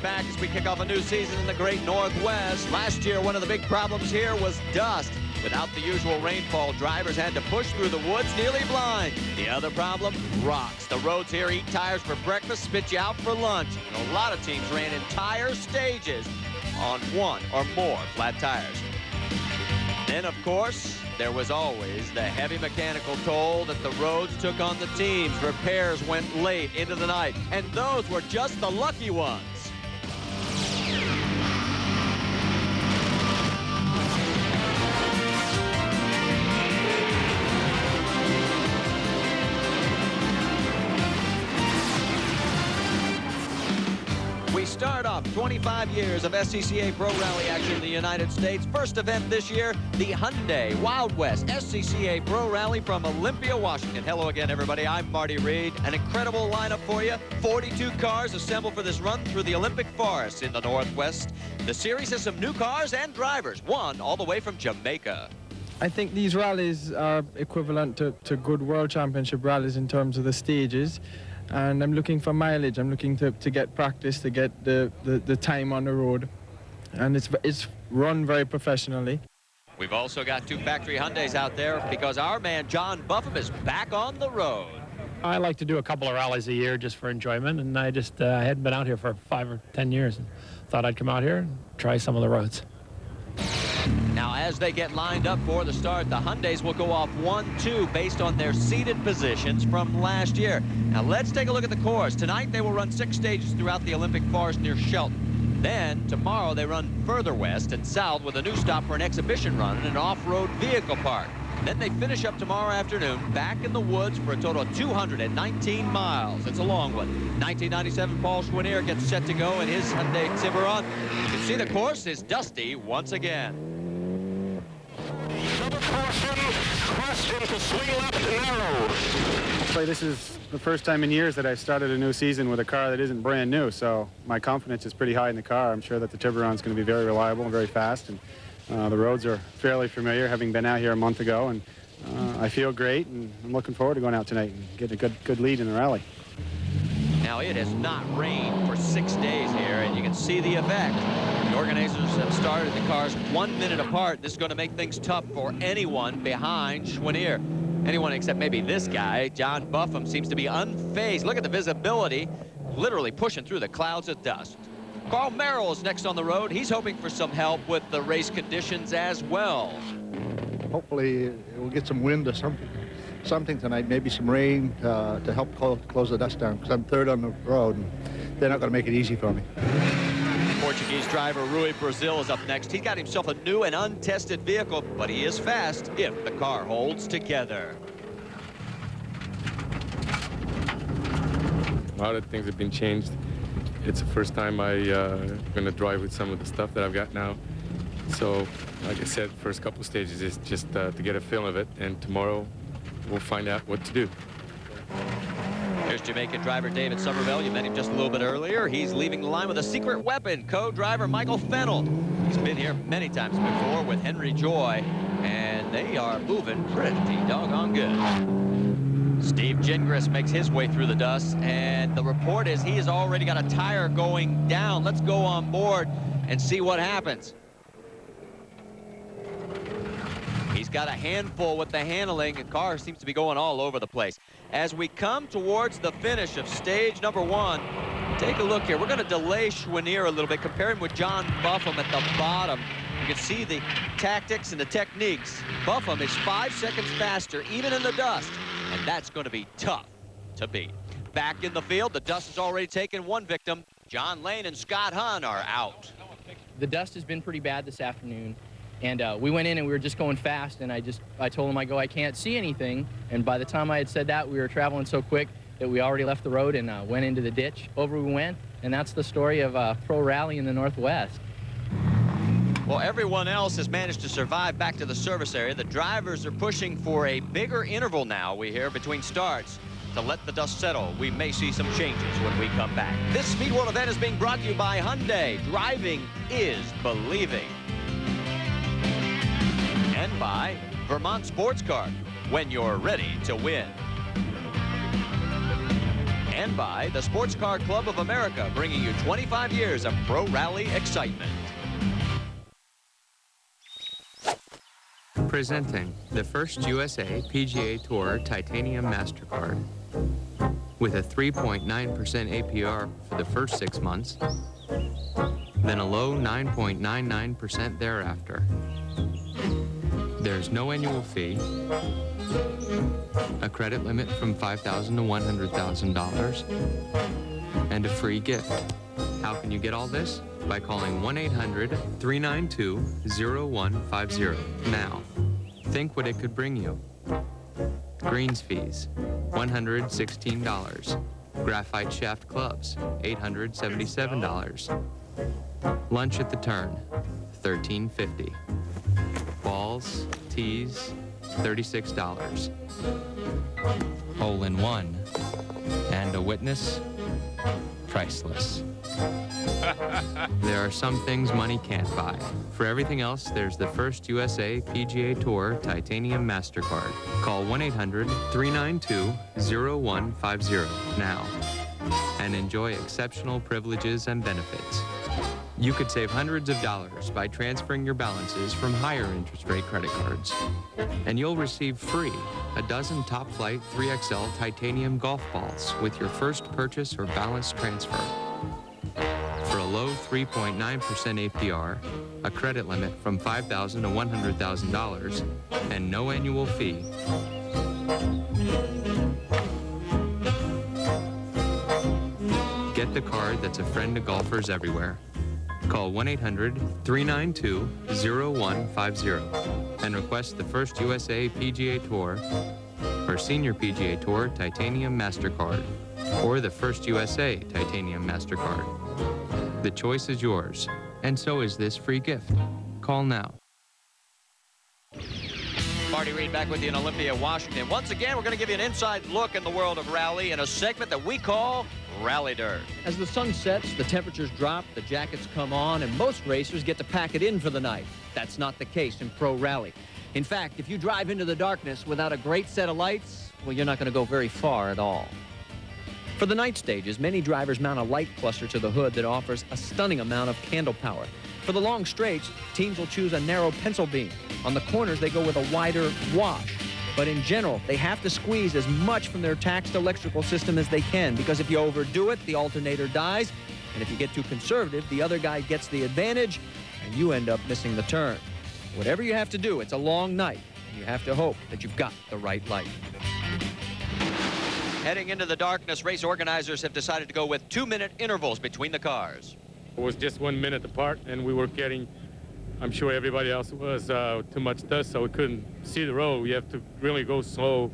back as we kick off a new season in the great Northwest. Last year, one of the big problems here was dust. Without the usual rainfall, drivers had to push through the woods nearly blind. The other problem? Rocks. The roads here eat tires for breakfast, spit you out for lunch. And a lot of teams ran entire stages on one or more flat tires. Then, of course, there was always the heavy mechanical toll that the roads took on the teams. Repairs went late into the night, and those were just the lucky ones. We start off 25 years of SCCA Pro Rally action in the United States. First event this year, the Hyundai Wild West SCCA Pro Rally from Olympia, Washington. Hello again, everybody. I'm Marty Reed. An incredible lineup for you. 42 cars assembled for this run through the Olympic forests in the Northwest. The series has some new cars and drivers, one all the way from Jamaica. I think these rallies are equivalent to good World Championship rallies in terms of the stages. And I'm looking for mileage. I'm looking to get practice, to get the time on the road. And it's run very professionally. We've also got two factory Hyundais out there because our man John Buffum is back on the road. I like to do a couple of rallies a year just for enjoyment, and I hadn't been out here for 5 or 10 years and thought I'd come out here and try some of the roads. Now, as they get lined up for the start, the Hyundais will go off 1-2 based on their seated positions from last year. Now, let's take a look at the course. Tonight, they will run 6 stages throughout the Olympic forest near Shelton. Then, tomorrow, they run further west and south with a new stop for an exhibition run in an off-road vehicle park. Then they finish up tomorrow afternoon back in the woods for a total of 219 miles. It's a long one. 1997 Paul Choinere gets set to go in his Hyundai Tiburon. You can see the course is dusty once again. Another question to swing left narrow. This is the first time in years that I've started a new season with a car that isn't brand new, so my confidence is pretty high in the car. I'm sure that the Tiburon's going to be very reliable and very fast, and the roads are fairly familiar, having been out here a month ago, and I feel great, and I'm looking forward to going out tonight and getting a good lead in the rally. Now, it has not rained for 6 days here, and you can see the effect. The organizers have started the cars 1 minute apart. This is going to make things tough for anyone behind Choinere. Anyone except maybe this guy. John Buffum seems to be unfazed. Look at the visibility, literally pushing through the clouds of dust. Merrill is next on the road. He's hoping for some help with the race conditions as well. Hopefully, we'll get some wind or something tonight, maybe some rain to help close the dust down, because I'm third on the road, and they're not going to make it easy for me. Portuguese driver Rui Brazil is up next. He's got himself a new and untested vehicle, but he is fast if the car holds together. A lot of things have been changed. It's the first time I'm going to drive with some of the stuff that I've got now. So, like I said, first couple of stages is just to get a feel of it, and tomorrow we'll find out what to do. Here's Jamaican driver David Somerville. You met him just a little bit earlier. He's leaving the line with a secret weapon, co-driver Michael Fennell. He's been here many times before with Henry Joy, and they are moving pretty doggone good. Steve Gingras makes his way through the dust, and the report is he has already got a tire going down. Let's go on board and see what happens. He's got a handful with the handling. The car seems to be going all over the place. As we come towards the finish of stage number 1, take a look here. We're going to delay Choinere a little bit, compare him with John Buffum at the bottom. You can see the tactics and the techniques. Buffum is 5 seconds faster, even in the dust, and that's going to be tough to beat. Back in the field, the dust has already taken one victim. John Lane and Scott Hunt are out. The dust has been pretty bad this afternoon. And we went in and we were just going fast, and I told him, I can't see anything. And by the time I had said that, we were traveling so quick that we already left the road and went into the ditch. Over we went, and that's the story of pro rally in the Northwest. Well, everyone else has managed to survive back to the service area. The drivers are pushing for a bigger interval now, we hear, between starts to let the dust settle. We may see some changes when we come back. This Speed World event is being brought to you by Hyundai. Driving is believing. And by Vermont Sports Car, when you're ready to win. and by the Sports Car Club of America, bringing you 25 years of pro rally excitement. Presenting the first USA PGA Tour Titanium MasterCard. With a 3.9% APR for the first 6 months, then a low 9.99% thereafter. There's no annual fee, a credit limit from $5,000 to $100,000, and a free gift. How can you get all this? By calling 1-800-392-0150 now. Think what it could bring you. Greens fees, $116. Graphite shaft clubs, $877. Lunch at the turn, $13.50. Balls, tees, $36. Hole in one, and a witness, priceless. There are some things money can't buy. For everything else, there's the first USA PGA Tour Titanium MasterCard. Call 1-800-392-0150 now and enjoy exceptional privileges and benefits. You could save hundreds of dollars by transferring your balances from higher interest rate credit cards. And you'll receive free a dozen Top Flight 3XL titanium golf balls with your first purchase or balance transfer. For a low 3.9% APR, a credit limit from $5,000 to $100,000, and no annual fee. Get the card that's a friend to golfers everywhere. Call 1-800-392-0150 and request the first USA PGA Tour or Senior PGA Tour Titanium MasterCard or the first USA Titanium MasterCard. The choice is yours, and so is this free gift. Call now. Marty Reed back with you in Olympia, Washington. Once again, we're going to give you an inside look in the world of rally in a segment that we call Rally Dirt. As the sun sets, the temperatures drop, the jackets come on, and most racers get to pack it in for the night. That's not the case in pro rally. In fact, if you drive into the darkness without a great set of lights, well, you're not going to go very far at all. For the night stages, many drivers mount a light cluster to the hood that offers a stunning amount of candle power. For the long straights, teams will choose a narrow pencil beam. On the corners, they go with a wider wash. But in general, they have to squeeze as much from their taxed electrical system as they can, because if you overdo it, the alternator dies, and if you get too conservative, the other guy gets the advantage, and you end up missing the turn. Whatever you have to do, it's a long night, and you have to hope that you've got the right light. Heading into the darkness, race organizers have decided to go with 2-minute intervals between the cars. It was just 1 minute apart, and we were getting, I'm sure everybody else was, too much dust, so we couldn't see the road. We have to really go slow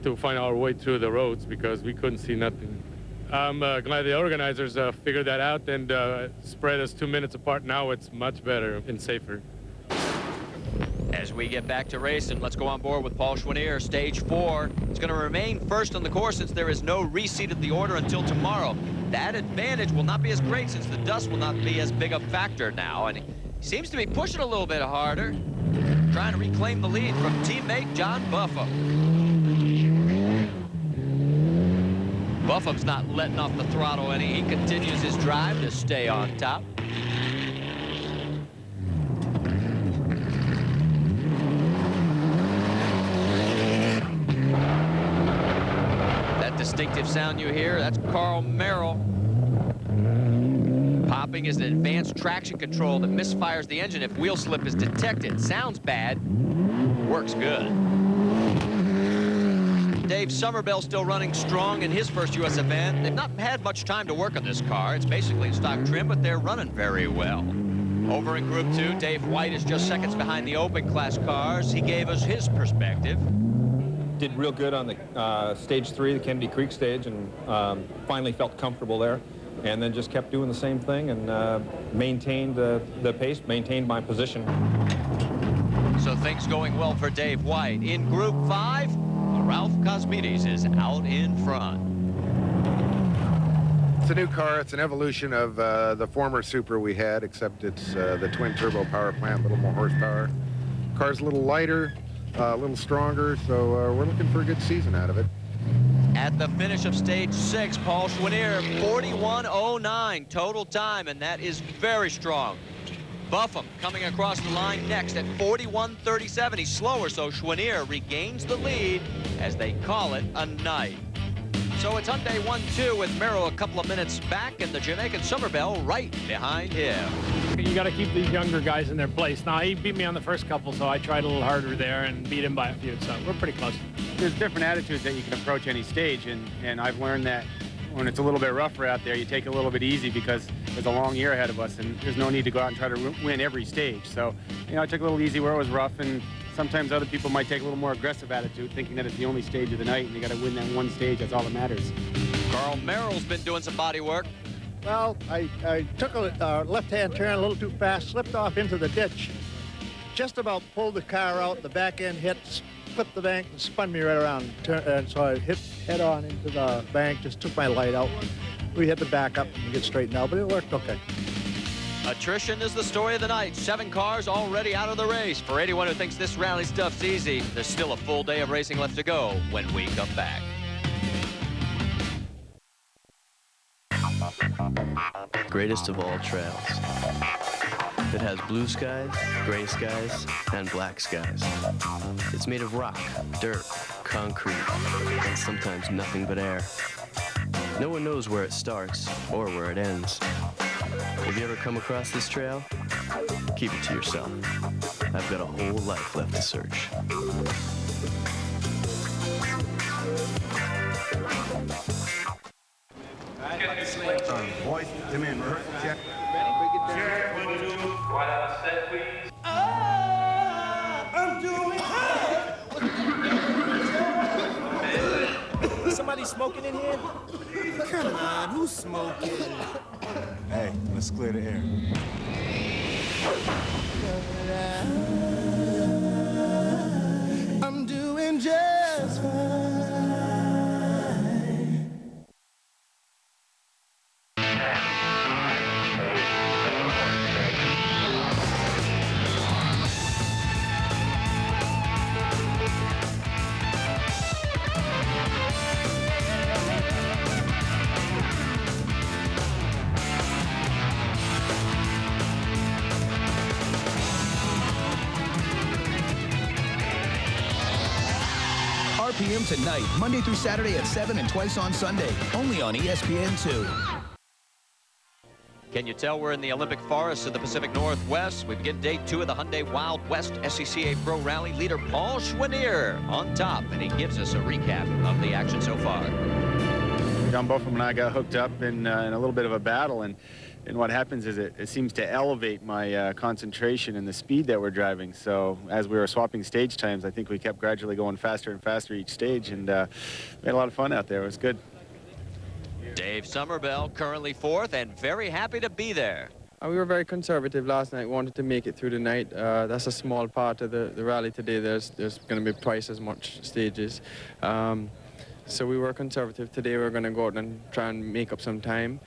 to find our way through the roads because we couldn't see nothing. I'm glad the organizers figured that out and spread us 2 minutes apart. Now it's much better and safer. As we get back to racing, let's go on board with Paul Choinere, stage 4. It's going to remain first on the course since there is no reseat of the order until tomorrow. That advantage will not be as great since the dust will not be as big a factor now. And he seems to be pushing a little bit harder, trying to reclaim the lead from teammate John Buffum. Buffum's not letting off the throttle any. He continues his drive to stay on top. Distinctive sound you hear, that's Merrill. Popping is an advanced traction control that misfires the engine if wheel slip is detected. Sounds bad, works good. Dave Somerville still running strong in his first U.S. event. They've not had much time to work on this car. It's basically in stock trim, but they're running very well. Over in Group 2, Dave White is just seconds behind the open class cars. He gave us his perspective. Did real good on the stage 3, the Kennedy Creek stage, and finally felt comfortable there, and then just kept doing the same thing and maintained the pace, maintained my position. So things going well for Dave White. In Group 5, Ralph Cosmides is out in front. It's a new car. It's an evolution of the former Supra we had, except it's the twin turbo power plant, a little more horsepower. Car's a little lighter, a little stronger, so we're looking for a good season out of it. At the finish of stage 6, Paul Choinere, 41:09 total time, and that is very strong. Buffum coming across the line next at 41:37. He's slower, so Choinere regains the lead as they call it a night. So it's Hyundai 1-2 with Merrill a couple of minutes back, and the Jamaican Somerville right behind him. You got to keep these younger guys in their place. Now, he beat me on the first couple, so I tried a little harder there and beat him by a few, so we're pretty close. There's different attitudes that you can approach any stage, and I've learned that when it's a little bit rougher out there, you take it a little bit easy because there's a long year ahead of us, and there's no need to go out and try to win every stage. So, you know, I took a little easy where it was rough, and sometimes other people might take a little more aggressive attitude, thinking that it's the only stage of the night, and you got to win that one stage. That's all that matters. Carl Merrill's been doing some body work. Well, I took a left-hand turn a little too fast, slipped off into the ditch, just about pulled the car out, the back end hit, flipped the bank, and spun me right around. And so I hit head-on into the bank, just took my light out. We had to back up and get straightened out, but it worked okay. Attrition is the story of the night. 7 cars already out of the race. For anyone who thinks this rally stuff's easy, there's still a full day of racing left to go when we come back. Greatest of all trails. It has blue skies, gray skies, and black skies. It's made of rock, dirt, concrete, and sometimes nothing but air. No one knows where it starts or where it ends. Have you ever come across this trail? Keep it to yourself. I've got a whole life left to search. Voice, come in, check. Check, 1, 2, right out set, please. I'm doing it. Somebody smoking in here? Come on, who's smoking? Hey, let's clear the air. I'm doing just fine. RPM tonight, Monday through Saturday at 7 and twice on Sunday, only on ESPN2. Can you tell we're in the Olympic forests of the Pacific Northwest? We begin day 2 of the Hyundai Wild West SCCA Pro Rally. Leader Paul Choinere on top, and he gives us a recap of the action so far. John Buffum and I got hooked up in a little bit of a battle, and what happens is it seems to elevate my concentration and the speed that we're driving. So as we were swapping stage times, I think we kept gradually going faster and faster each stage, and we had a lot of fun out there. It was good. Dave Somerville currently 4th and very happy to be there. We were very conservative last night, wanted to make it through the night. That's a small part of the rally today. There's going to be twice as much stages. So we were conservative. Today we're going to go out and try and make up some time.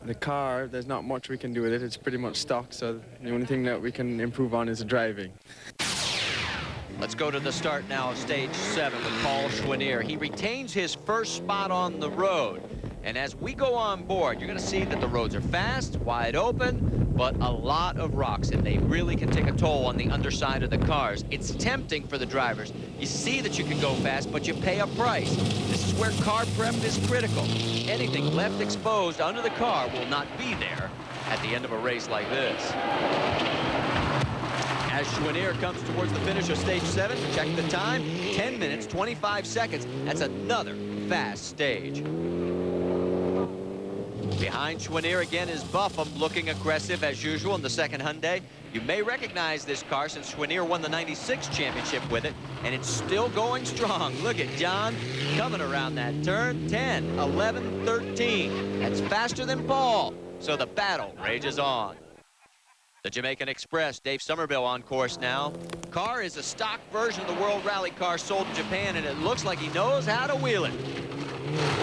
The car, there's not much we can do with it. It's pretty much stock, so the only thing that we can improve on is the driving. Let's go to the start now of stage 7 with Paul Choinere. He retains his first spot on the road. And as we go on board, you're going to see that the roads are fast, wide open, but a lot of rocks, and they really can take a toll on the underside of the cars. It's tempting for the drivers. You see that you can go fast, but you pay a price. This is where car prep is critical. Anything left exposed under the car will not be there at the end of a race like this. As Choinere comes towards the finish of stage 7, check the time, 10 minutes, 25 seconds. That's another fast stage. Behind Choinere again is Buffum, looking aggressive as usual in the second Hyundai. You may recognize this car since Choinere won the '96 championship with it, and it's still going strong. Look at John coming around that turn. 10, 11, 13. That's faster than Paul. So the battle rages on. The Jamaican Express, Dave Somerville on course now. Car is a stock version of the World Rally car sold in Japan, and it looks like he knows how to wheel it.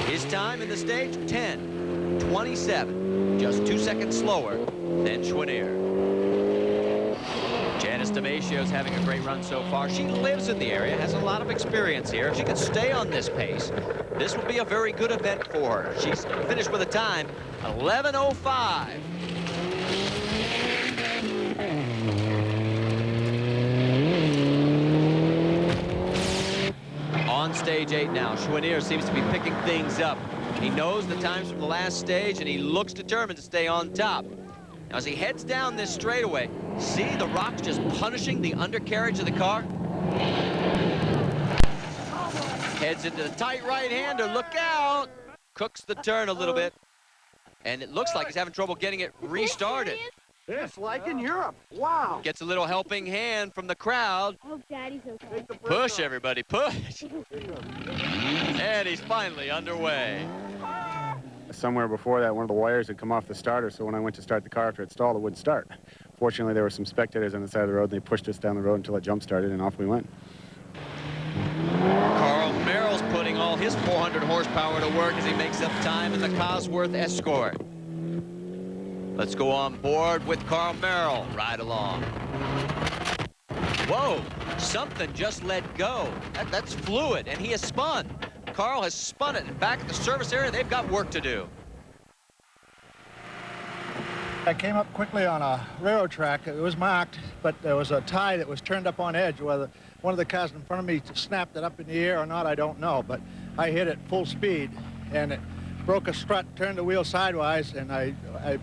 His time in the stage, 10:27, just 2 seconds slower than Choinere. Chad Miss Damasio's having a great run so far. She lives in the area, has a lot of experience here. If she can stay on this pace, this will be a very good event for her. She's finished with a time 11:05. On stage 8 now, Choinere seems to be picking things up. He knows the times from the last stage, and he looks determined to stay on top. Now, as he heads down this straightaway, see the rocks just punishing the undercarriage of the car? Heads into the tight right-hander, look out! Cooks the turn a little bit, and it looks like he's having trouble getting it restarted. It's like in Europe. Wow. Gets a little helping hand from the crowd. I hope Daddy's okay. Push, everybody, push. And he's finally underway. Somewhere before that, one of the wires had come off the starter, so when I went to start the car after it stalled, it wouldn't start. Fortunately, there were some spectators on the side of the road, and they pushed us down the road until it jump-started, and off we went. Merrill's putting all his 400 horsepower to work as he makes up time in the Cosworth Escort. Let's go on board with Merrill. Ride along. Whoa, something just let go. That's fluid, and he has spun. Carl has spun it, and back at the service area, they've got work to do. I came up quickly on a railroad track. It was marked, but there was a tie that was turned up on edge. Whether one of the cars in front of me snapped it up in the air or not, I don't know. But I hit it full speed, and it broke a strut, turned the wheel sidewise, and I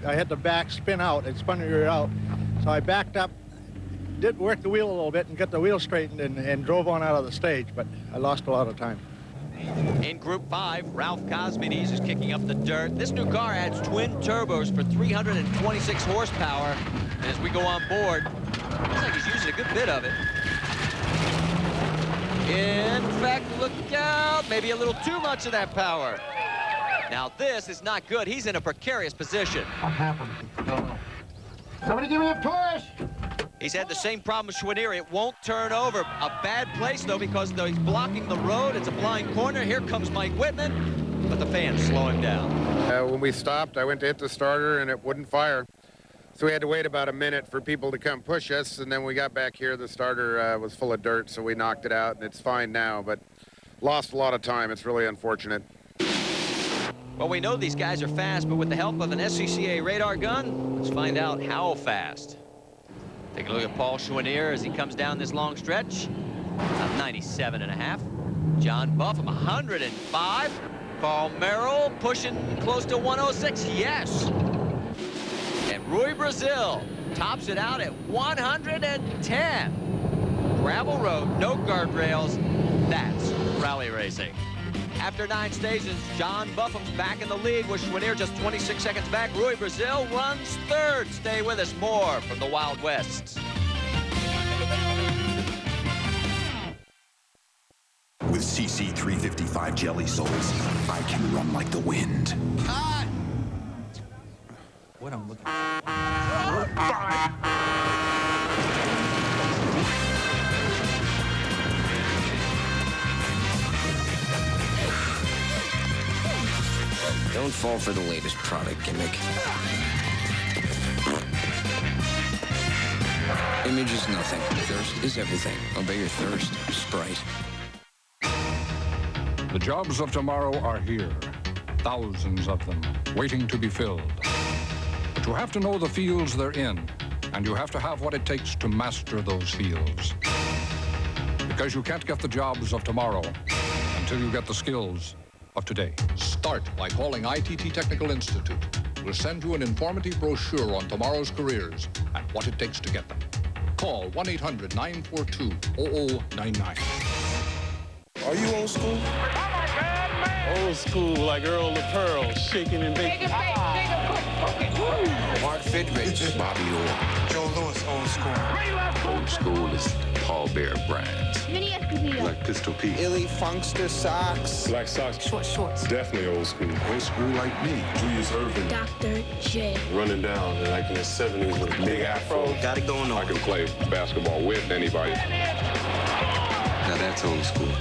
had the back spin out. It spun the rear out. So I backed up, did work the wheel a little bit, and got the wheel straightened and drove on out of the stage. But I lost a lot of time. In Group 5, Ralph Cosmides is kicking up the dirt. This new car adds twin turbos for 326 horsepower. And as we go on board, looks like he's using a good bit of it. In fact, look out, maybe a little too much of that power. Now this is not good. He's in a precarious position. What happened? Somebody give me a push! He's had the same problem with Choinere. It won't turn over. A bad place, though, because he's blocking the road. It's a blind corner. Here comes Mike Whitman, but the fans slow him down. When we stopped, I went to hit the starter, and it wouldn't fire. So we had to wait about a minute for people to come push us, and then we got back here. The starter was full of dirt, so we knocked it out, and it's fine now, but lost a lot of time. It's really unfortunate. Well, we know these guys are fast, but with the help of an SCCA radar gun, let's find out how fast. Take a look at Paul Choinere as he comes down this long stretch. 97.5. John Buffum, 105. Merrill pushing close to 106. Yes. And Rui Brazil tops it out at 110. Gravel road, no guardrails. That's rally racing. After 9 stages, John Buffum's back in the lead with Choinere just 26 seconds back. Rui Brazil runs third. Stay with us. More from the Wild West. With CC 355 Jelly Souls, I can run like the wind. Cut! What I'm looking Don't fall for the latest product gimmick. Image is nothing. Thirst is everything. Obey your thirst, Sprite. The jobs of tomorrow are here. Thousands of them, waiting to be filled. But you have to know the fields they're in, and you have to have what it takes to master those fields. Because you can't get the jobs of tomorrow until you get the skills of today. Start by calling ITT Technical Institute. We'll send you an informative brochure on tomorrow's careers and what it takes to get them. Call 1-800-942-0099. Are you old school? Old school like Earl of Pearl, shaking and baking. Mark Fidrich. Bobby Orr. Joe Louis, old school. Old school is Paul Bear Brands. Mini Esposito. Like Pistol Pete. Illy Funkster socks. Black socks. Short shorts. Definitely old school. Old school like me. Julius Irvin. Dr. J. Running down like in the 70s with a big afro. Got it going on. I can play basketball with anybody. Now that's old school.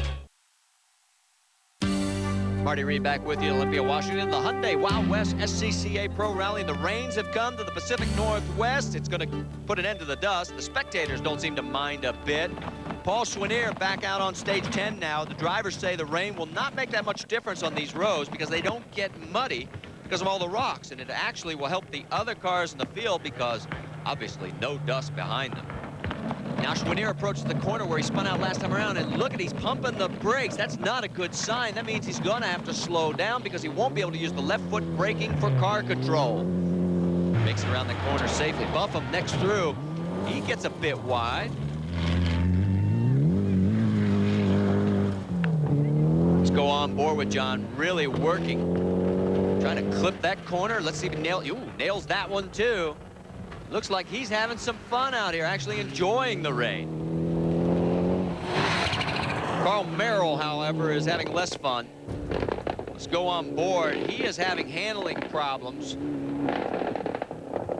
Marty Reed back with you in Olympia, Washington. The Hyundai Wild West SCCA Pro Rally. The rains have come to the Pacific Northwest. It's going to put an end to the dust. The spectators don't seem to mind a bit. Paul Choinere back out on stage 10 now. The drivers say the rain will not make that much difference on these roads because they don't get muddy because of all the rocks. And it actually will help the other cars in the field because obviously no dust behind them. Now Choinere approaches the corner where he spun out last time around, and look at, he's pumping the brakes. That's not a good sign. That means he's gonna have to slow down because he won't be able to use the left foot braking for car control. Makes it around the corner safely. Buffum next through. He gets a bit wide. Let's go on board with John, really working. Trying to clip that corner. Let's see if he nails that one too. Looks like he's having some fun out here, actually enjoying the rain. Merrill, however, is having less fun. Let's go on board. He is having handling problems.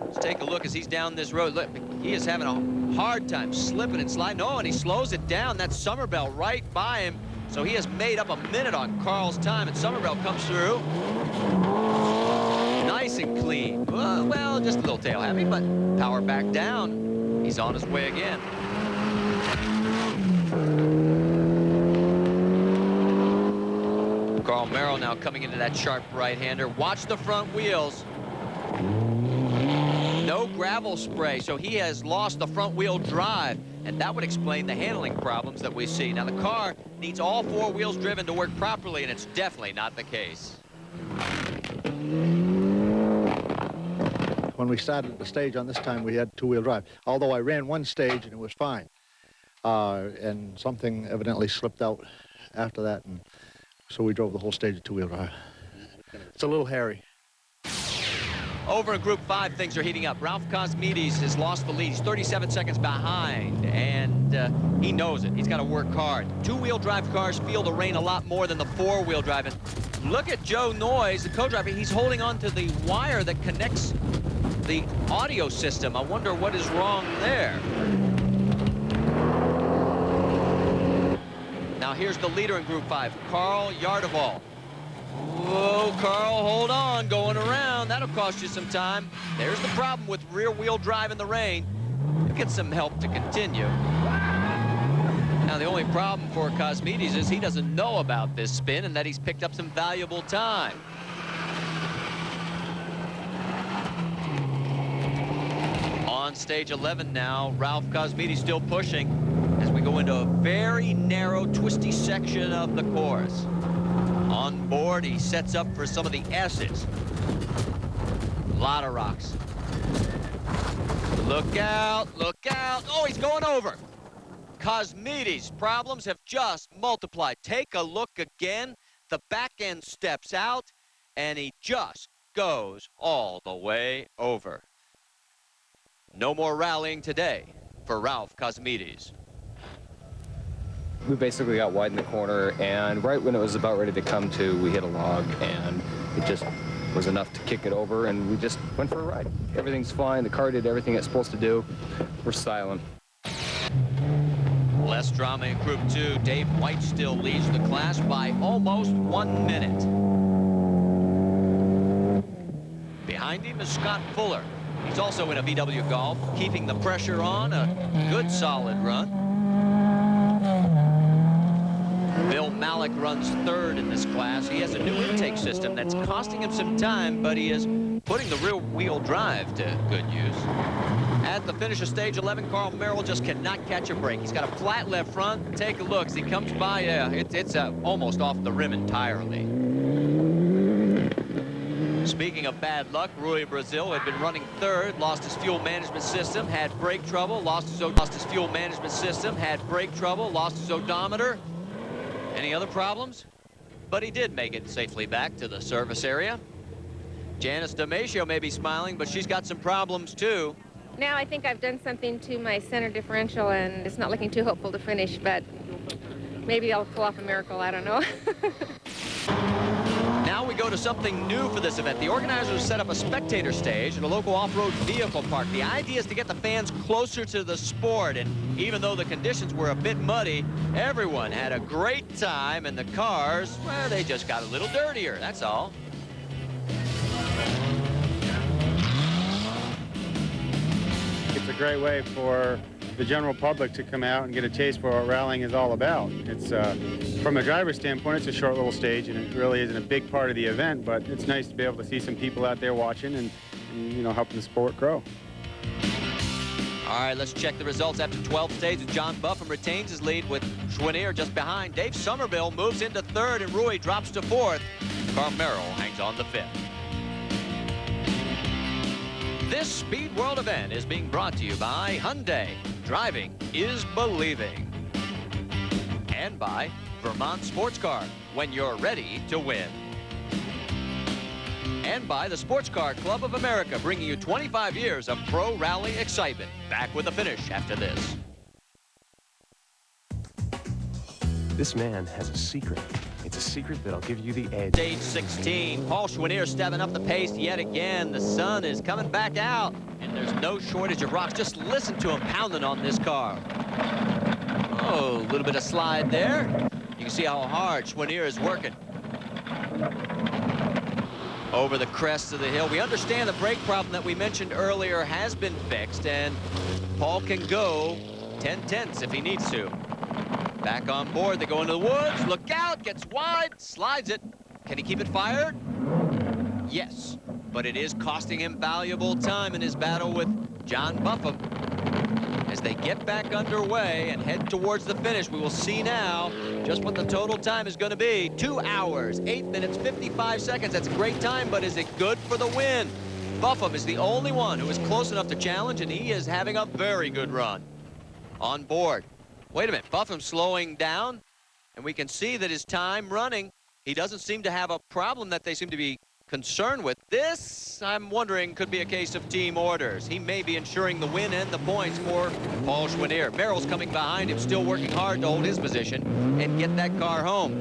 Let's take a look as he's down this road. Look, he is having a hard time slipping and sliding. Oh, and he slows it down. That's Somerville right by him. So he has made up a minute on Carl's time, and Somerville comes through. Nice and clean. Well, just a little tail heavy, but power back down. He's on his way again. Merrill now coming into that sharp right-hander. Watch the front wheels. No gravel spray, so he has lost the front wheel drive, and that would explain the handling problems that we see. Now the car needs all four wheels driven to work properly, and it's definitely not the case. When we started the stage on this time, we had two-wheel drive. Although I ran one stage and it was fine. And something evidently slipped out after that, and so we drove the whole stage of two-wheel drive. It's a little hairy. Over in Group 5, things are heating up. Ralph Cosmides has lost the lead. He's 37 seconds behind, and he knows it. He's got to work hard. Two-wheel drive cars feel the rain a lot more than the four-wheel drive. And look at Joe Noyes, the co-driver. He's holding on to the wire that connects the audio system. I wonder what is wrong there. Now here's the leader in Group 5, Carl Yardeval. Whoa, Carl, hold on, going around. That'll cost you some time. There's the problem with rear-wheel drive in the rain. Get some help to continue. Now the only problem for Cosmides is he doesn't know about this spin and that he's picked up some valuable time. On stage 11 now, Ralph Cosmides still pushing as we go into a very narrow, twisty section of the course. On board, he sets up for some of the S's. A lot of rocks. Look out, look out. Oh, he's going over. Cosmides' problems have just multiplied. Take a look again. The back end steps out, and he just goes all the way over. No more rallying today for Ralph Cosmides. We basically got wide in the corner, and right when it was about ready to come to, we hit a log, and it just was enough to kick it over, and we just went for a ride. Everything's fine. The car did everything it's supposed to do. We're silent. Less drama in Group 2. Dave White still leads the class by almost 1 minute. Behind him is Scott Fuller. He's also in a VW Golf, keeping the pressure on. A good, solid run. Bill Malik runs third in this class. He has a new intake system that's costing him some time, but he is putting the rear-wheel drive to good use. At the finish of stage 11, Carl Merrill just cannot catch a break. He's got a flat left front. Take a look as he comes by. It's almost off the rim entirely. Speaking of bad luck, Rui Brazil had been running third, lost his fuel management system, had brake trouble, lost his fuel management system, had brake trouble, lost his odometer. Any other problems? But he did make it safely back to the service area. Janice Damasio may be smiling, but she's got some problems too. Now I think I've done something to my center differential, and it's not looking too hopeful to finish, but maybe I'll pull off a miracle, I don't know. Now we go go to something new for this event. The organizers set up a spectator stage at a local off-road vehicle park. The idea is to get the fans closer to the sport, and even though the conditions were a bit muddy, everyone had a great time, and the cars, well, they just got a little dirtier, that's all. It's a great way for the general public to come out and get a taste for what rallying is all about. It's from a driver's standpoint, it's a short little stage, and it really isn't a big part of the event, but it's nice to be able to see some people out there watching and you know, helping the sport grow. All right, let's check the results after 12 stages. John Buffum retains his lead with Choinere just behind. Dave Somerville moves into third, and Rui drops to fourth. Merrill hangs on to fifth. This Speed World event is being brought to you by Hyundai. Driving is believing. And by Vermont Sports Car, when you're ready to win. And by the Sports Car Club of America, bringing you 25 years of pro rally excitement. Back with the finish after this. This man has a secret. It's a secret that'll give you the edge. Stage 16, Paul Choinere stepping up the pace yet again. The sun is coming back out, and there's no shortage of rocks. Just listen to him pounding on this car. Oh, a little bit of slide there. You can see how hard Choinere is working. Over the crest of the hill. We understand the brake problem that we mentioned earlier has been fixed, and Paul can go 10/10ths if he needs to. Back on board, they go into the woods, look out, gets wide, slides it. Can he keep it fired? Yes, but it is costing him valuable time in his battle with John Buffum. As they get back underway and head towards the finish, we will see now just what the total time is going to be. 2 hours, 8 minutes, 55 seconds. That's a great time, but is it good for the win? Buffum is the only one who is close enough to challenge, and he is having a very good run. On board. Wait a minute, Buffum slowing down, and we can see that his time running, he doesn't seem to have a problem that they seem to be concerned with. This, I'm wondering, could be a case of team orders. He may be ensuring the win and the points for Paul Choinere. Merrill's coming behind him, still working hard to hold his position and get that car home.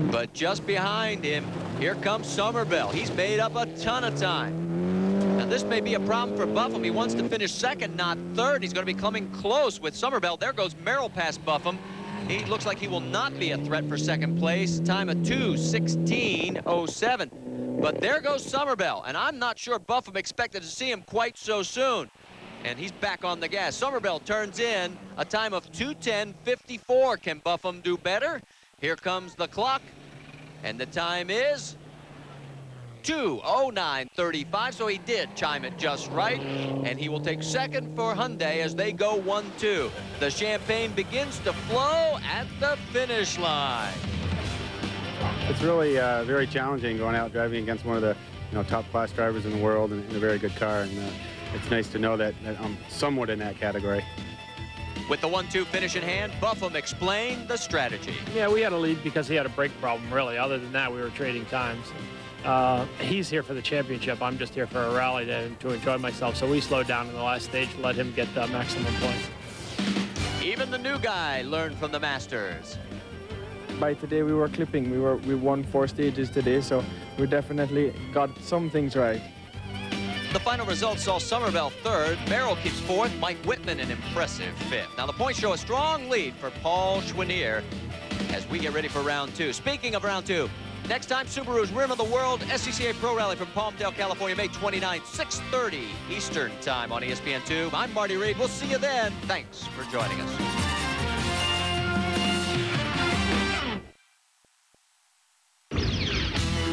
But just behind him, here comes Somerville. He's made up a ton of time. Now, this may be a problem for Buffum. He wants to finish second, not third. He's going to be coming close with Somerville. There goes Merrill past Buffum. He looks like he will not be a threat for second place. Time of 2:16.07. But there goes Somerville, and I'm not sure Buffum expected to see him quite so soon. And he's back on the gas. Somerville turns in a time of 2:10.54. Can Buffum do better? Here comes the clock, and the time is 2:09.35, so he did chime it just right, and he will take second for Hyundai as they go 1-2. The champagne begins to flow at the finish line. It's really very challenging going out driving against one of the top-class drivers in the world in a very good car, and it's nice to know that I'm somewhat in that category. With the 1-2 finish in hand, Buffum explained the strategy. Yeah, we had a lead because he had a brake problem, really. Other than that, we were trading times. He's here for the championship. I'm just here for a rally to enjoy myself. So we slowed down in the last stage to let him get the maximum points. Even the new guy learned from the masters. By today we were clipping. We won 4 stages today, so we definitely got some things right. The final results saw Somerville third, Merrill keeps fourth, Mike Whitman an impressive fifth. Now the points show a strong lead for Paul Choinere as we get ready for round 2. Speaking of round 2, next time, Subaru's Rim of the World SCCA Pro Rally from Palmdale, California, May 29th, 6:30 Eastern Time on ESPN2. I'm Marty Reed. We'll see you then. Thanks for joining us.